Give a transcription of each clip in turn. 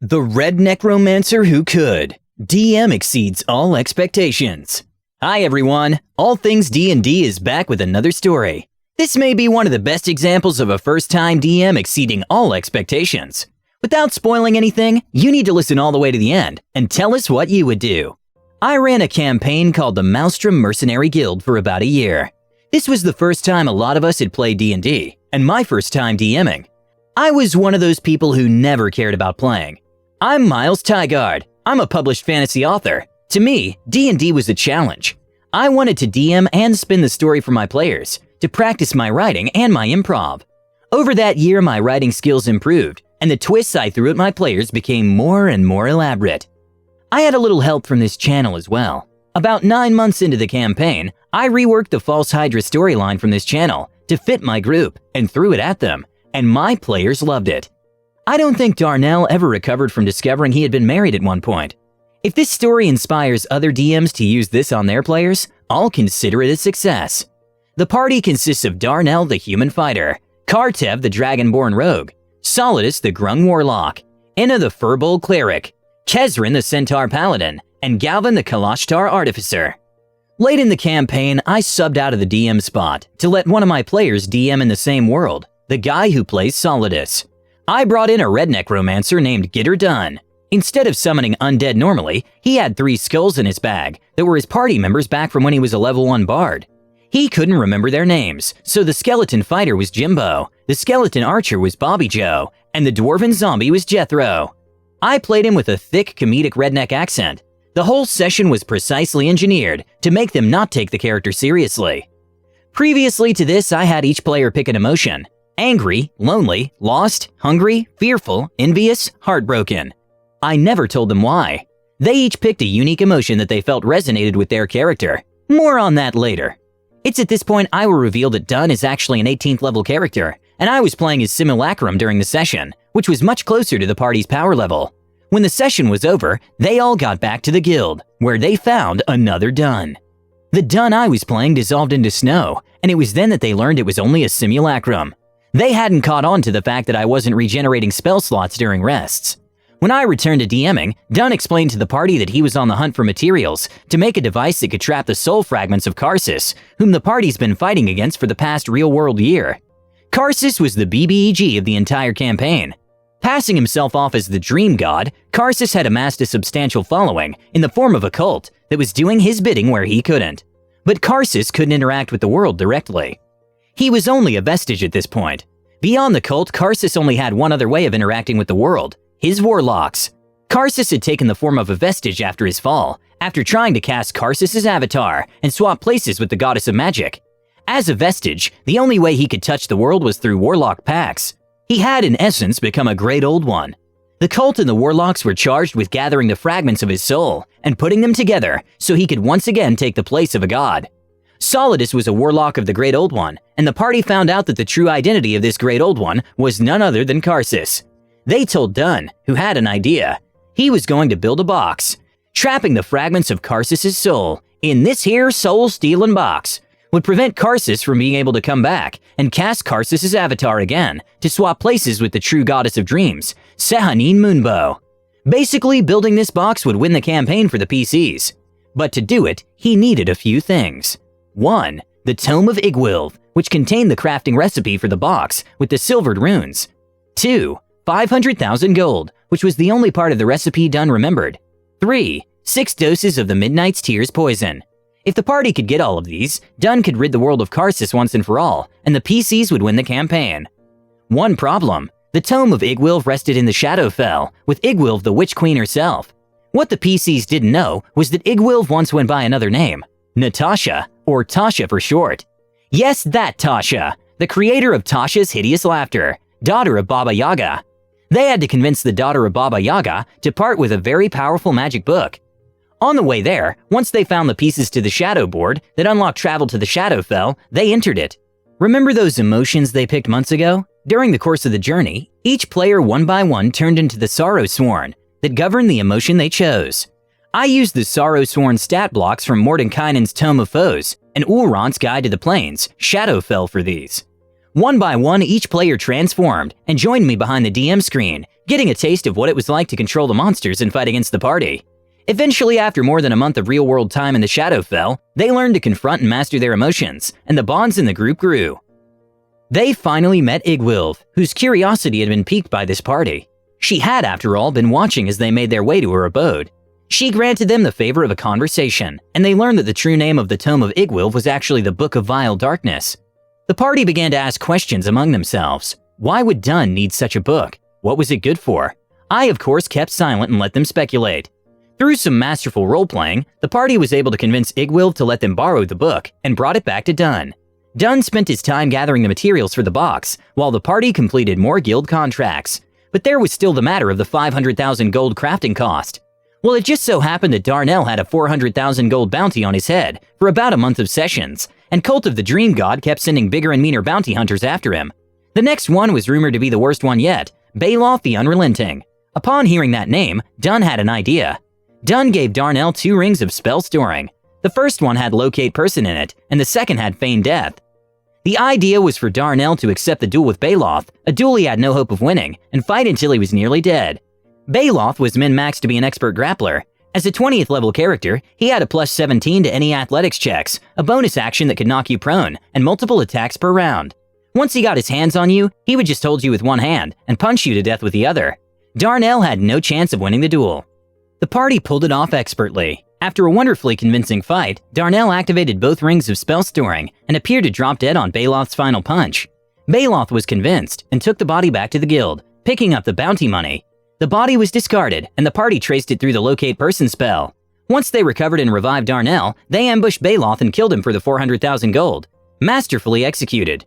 The Red Necromancer Who Could. DM exceeds all expectations. Hi everyone, All Things D&D is back with another story. This may be one of the best examples of a first-time DM exceeding all expectations. Without spoiling anything, you need to listen all the way to the end and tell us what you would do. I ran a campaign called the Maelstrom Mercenary Guild for about a year. This was the first time a lot of us had played D&D, and my first time DMing. I was one of those people who never cared about playing. I'm Miles Tygard. I'm a published fantasy author. To me, D&D was a challenge. I wanted to DM and spin the story for my players, to practice my writing and my improv. Over that year, my writing skills improved, and the twists I threw at my players became more and more elaborate. I had a little help from this channel as well. About 9 months into the campaign, I reworked the False Hydra storyline from this channel to fit my group and threw it at them, and my players loved it. I don't think Darnell ever recovered from discovering he had been married at one point. If this story inspires other DMs to use this on their players, I'll consider it a success. The party consists of Darnell the Human Fighter, Kartev the Dragonborn Rogue, Solidus the Grung Warlock, Inna the Furbold Cleric, Kezrin the Centaur Paladin, and Galvin the Kalashtar Artificer. Late in the campaign, I subbed out of the DM spot to let one of my players DM in the same world, the guy who plays Solidus. I brought in a red necromancer named Gitter Dunn. Instead of summoning undead normally, he had 3 skulls in his bag that were his party members back from when he was a level 1 bard. He couldn't remember their names, so the skeleton fighter was Jimbo, the skeleton archer was Bobby Joe, and the dwarven zombie was Jethro. I played him with a thick comedic redneck accent. The whole session was precisely engineered to make them not take the character seriously. Previously to this, I had each player pick an emotion. Angry, lonely, lost, hungry, fearful, envious, heartbroken. I never told them why. They each picked a unique emotion that they felt resonated with their character. More on that later. It's at this point I will reveal that Dunn is actually an 18th level character, and I was playing his simulacrum during the session, which was much closer to the party's power level. When the session was over, they all got back to the guild, where they found another Dunn. The Dunn I was playing dissolved into snow, and it was then that they learned it was only a simulacrum. They hadn't caught on to the fact that I wasn't regenerating spell slots during rests. When I returned to DMing, Dunn explained to the party that he was on the hunt for materials to make a device that could trap the soul fragments of Karsus, whom the party's been fighting against for the past real-world year. Karsus was the BBEG of the entire campaign. Passing himself off as the Dream God, Karsus had amassed a substantial following in the form of a cult that was doing his bidding where he couldn't. But Karsus couldn't interact with the world directly. He was only a vestige at this point. Beyond the cult, Karsus only had one other way of interacting with the world, his warlocks. Karsus had taken the form of a vestige after his fall, after trying to cast Karsus's avatar and swap places with the goddess of magic. As a vestige, the only way he could touch the world was through warlock pacts. He had in essence become a great old one. The cult and the warlocks were charged with gathering the fragments of his soul and putting them together so he could once again take the place of a god. Solidus was a warlock of the Great Old One, and the party found out that the true identity of this Great Old One was none other than Karsus. They told Dunn, who had an idea. He was going to build a box. Trapping the fragments of Karsus's soul in this here soul-stealing box would prevent Karsus from being able to come back and cast Karsus's avatar again to swap places with the true goddess of dreams, Sehanine Moonbow. Basically, building this box would win the campaign for the PCs. But to do it, he needed a few things. 1. The Tome of Igwilv, which contained the crafting recipe for the box with the silvered runes. 2. 500,000 gold, which was the only part of the recipe Dunn remembered. 3. 6 doses of the Midnight's Tears poison. If the party could get all of these, Dunn could rid the world of Karsus once and for all, and the PCs would win the campaign. One problem. The Tome of Igwilv rested in the Shadowfell, with Igwilv the Witch Queen herself. What the PCs didn't know was that Igwilv once went by another name, Natasha, or Tasha for short. Yes, that Tasha, the creator of Tasha's Hideous Laughter, daughter of Baba Yaga. They had to convince the daughter of Baba Yaga to part with a very powerful magic book. On the way there, once they found the pieces to the Shadow Board that unlocked travel to the Shadowfell, they entered it. Remember those emotions they picked months ago? During the course of the journey, each player one by one turned into the Sorrow Sworn that governed the emotion they chose. I used the Sorrow Sworn stat blocks from Mordenkainen's Tome of Foes and Ulron's Guide to the Plains, Shadowfell for these. One by one, each player transformed and joined me behind the DM screen, getting a taste of what it was like to control the monsters and fight against the party. Eventually, after more than a month of real-world time in the Shadowfell, they learned to confront and master their emotions, and the bonds in the group grew. They finally met Igwilv, whose curiosity had been piqued by this party. She had, after all, been watching as they made their way to her abode. She granted them the favor of a conversation, and they learned that the true name of the Tome of Igwilv was actually the Book of Vile Darkness. The party began to ask questions among themselves. Why would Dun need such a book? What was it good for? I, of course, kept silent and let them speculate. Through some masterful role-playing, the party was able to convince Igwilv to let them borrow the book and brought it back to Dun. Dun spent his time gathering the materials for the box, while the party completed more guild contracts. But there was still the matter of the 500,000 gold crafting cost. Well, it just so happened that Darnell had a 400,000 gold bounty on his head for about a month of sessions, and Cult of the Dream God kept sending bigger and meaner bounty hunters after him. The next one was rumored to be the worst one yet, Baloth the Unrelenting. Upon hearing that name, Dun had an idea. Dun gave Darnell 2 rings of spell storing. The first one had Locate Person in it, and the second had Feign Death. The idea was for Darnell to accept the duel with Baloth, a duel he had no hope of winning, and fight until he was nearly dead. Baloth was min-maxed to be an expert grappler. As a 20th level character, he had a plus 17 to any athletics checks, a bonus action that could knock you prone, and multiple attacks per round. Once he got his hands on you, he would just hold you with one hand and punch you to death with the other. Darnell had no chance of winning the duel. The party pulled it off expertly. After a wonderfully convincing fight, Darnell activated both rings of spell storing and appeared to drop dead on Baloth's final punch. Baloth was convinced and took the body back to the guild, picking up the bounty money. The body was discarded, and the party traced it through the Locate Person spell. Once they recovered and revived Darnell, they ambushed Baloth and killed him for the 400,000 gold. Masterfully executed.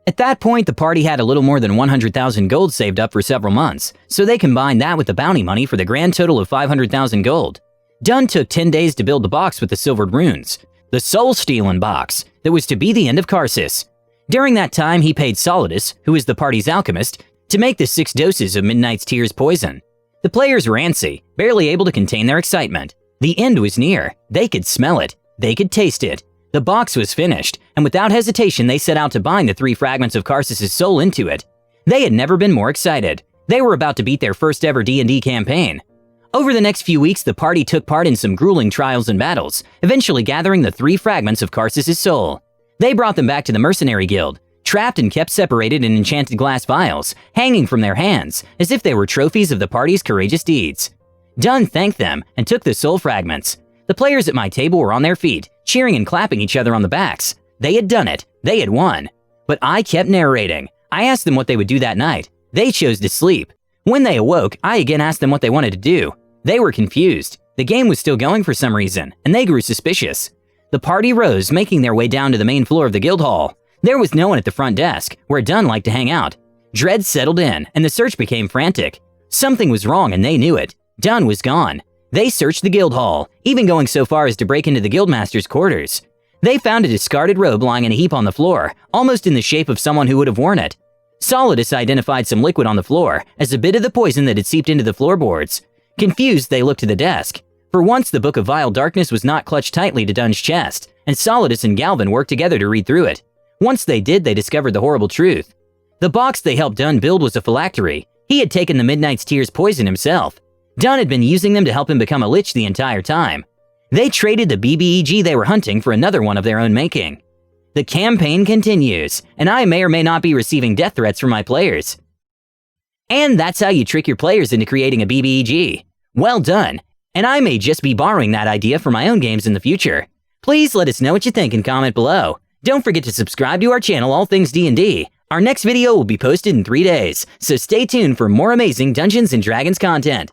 At that point, the party had a little more than 100,000 gold saved up for several months, so they combined that with the bounty money for the grand total of 500,000 gold. Dun took 10 days to build the box with the silvered runes, the Soul-Stealing box, that was to be the end of Karsus. During that time, he paid Solidus, who is the party's alchemist, to make the 6 doses of Midnight's Tears poison. The players were antsy, barely able to contain their excitement. The end was near. They could smell it. They could taste it. The box was finished, and without hesitation they set out to bind the 3 fragments of Karsus' soul into it. They had never been more excited. They were about to beat their first ever D&D campaign. Over the next few weeks, the party took part in some grueling trials and battles, eventually gathering the 3 fragments of Karsus' soul. They brought them back to the Mercenary Guild, trapped and kept separated in enchanted glass vials, hanging from their hands, as if they were trophies of the party's courageous deeds. Dun thanked them and took the soul fragments. The players at my table were on their feet, cheering and clapping each other on the backs. They had done it. They had won. But I kept narrating. I asked them what they would do that night. They chose to sleep. When they awoke, I again asked them what they wanted to do. They were confused. The game was still going for some reason, and they grew suspicious. The party rose, making their way down to the main floor of the guild hall. There was no one at the front desk, where Dun liked to hang out. Dread settled in, and the search became frantic. Something was wrong, and they knew it. Dun was gone. They searched the guild hall, even going so far as to break into the guildmaster's quarters. They found a discarded robe lying in a heap on the floor, almost in the shape of someone who would have worn it. Solidus identified some liquid on the floor as a bit of the poison that had seeped into the floorboards. Confused, they looked to the desk. For once, the Book of Vile Darkness was not clutched tightly to Dun's chest, and Solidus and Galvin worked together to read through it. Once they did, they discovered the horrible truth. The box they helped Dun build was a phylactery. He had taken the Midnight's Tears poison himself. Dun had been using them to help him become a lich the entire time. They traded the BBEG they were hunting for another one of their own making. The campaign continues, and I may or may not be receiving death threats from my players. And that's how you trick your players into creating a BBEG. Well done, and I may just be borrowing that idea for my own games in the future. Please let us know what you think and comment below. Don't forget to subscribe to our channel, All Things D&D. Our next video will be posted in 3 days, so stay tuned for more amazing Dungeons & Dragons content.